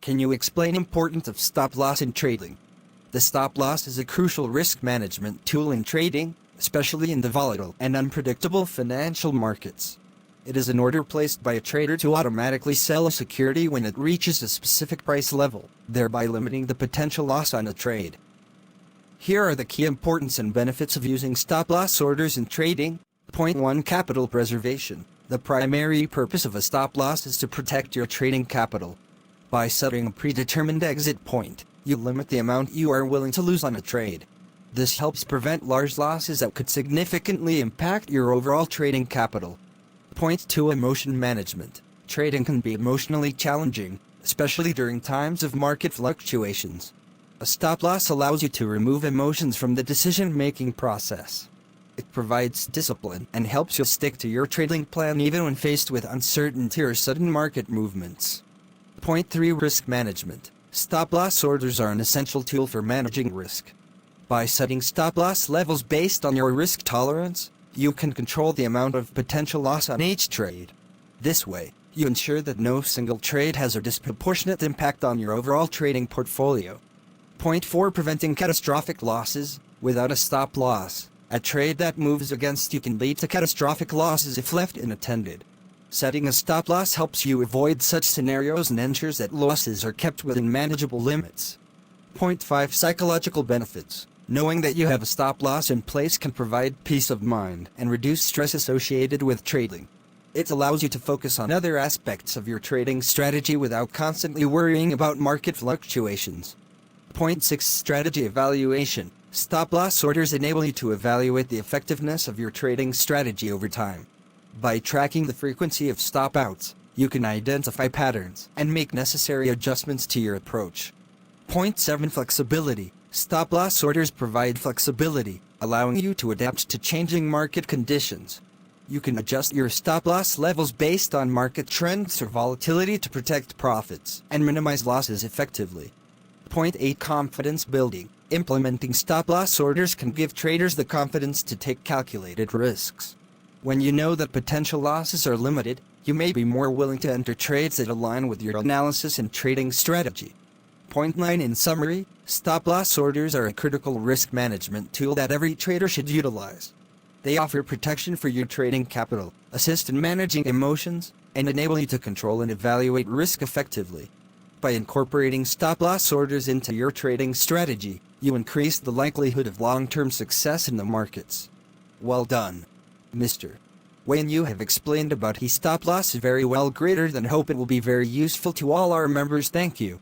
Can you explain importance of stop loss in trading? The stop loss is a crucial risk management tool in trading, especially in the volatile and unpredictable financial markets. It is an order placed by a trader to automatically sell a security when it reaches a specific price level, thereby limiting the potential loss on a trade. Here are the key importance and benefits of using stop-loss orders in trading. Point 1. Capital preservation. The primary purpose of a stop-loss is to protect your trading capital. By setting a predetermined exit point, you limit the amount you are willing to lose on a trade. This helps prevent large losses that could significantly impact your overall trading capital. Point 2. Emotion management. Trading can be emotionally challenging, especially during times of market fluctuations. A stop-loss allows you to remove emotions from the decision-making process. It provides discipline and helps you stick to your trading plan even when faced with uncertainty or sudden market movements. Point 3. Risk management. Stop-loss orders are an essential tool for managing risk. By setting stop-loss levels based on your risk tolerance, you can control the amount of potential loss on each trade. This way, you ensure that no single trade has a disproportionate impact on your overall trading portfolio. Point 4. Preventing catastrophic losses. Without a stop loss, a trade that moves against you can lead to catastrophic losses if left unattended. Setting a stop loss helps you avoid such scenarios and ensures that losses are kept within manageable limits. Point 5. Psychological benefits. Knowing that you have a stop loss in place can provide peace of mind and reduce stress associated with trading. It allows you to focus on other aspects of your trading strategy without constantly worrying about market fluctuations. Point 6. Strategy evaluation. Stop-loss orders enable you to evaluate the effectiveness of your trading strategy over time. By tracking the frequency of stop-outs, you can identify patterns and make necessary adjustments to your approach. Point 7. Flexibility. Stop-loss orders provide flexibility, allowing you to adapt to changing market conditions. You can adjust your stop-loss levels based on market trends or volatility to protect profits and minimize losses effectively. Point 8. Confidence building. Implementing stop-loss orders can give traders the confidence to take calculated risks. When you know that potential losses are limited, you may be more willing to enter trades that align with your analysis and trading strategy. Point 9. In summary, stop-loss orders are a critical risk management tool that every trader should utilize. They offer protection for your trading capital, assist in managing emotions, and enable you to control and evaluate risk effectively. By incorporating stop-loss orders into your trading strategy, you increase the likelihood of long-term success in the markets. Well done, Mr. Wayne. You have explained about stop-loss very well. Greater than hope it will be very useful to all our members. Thank you.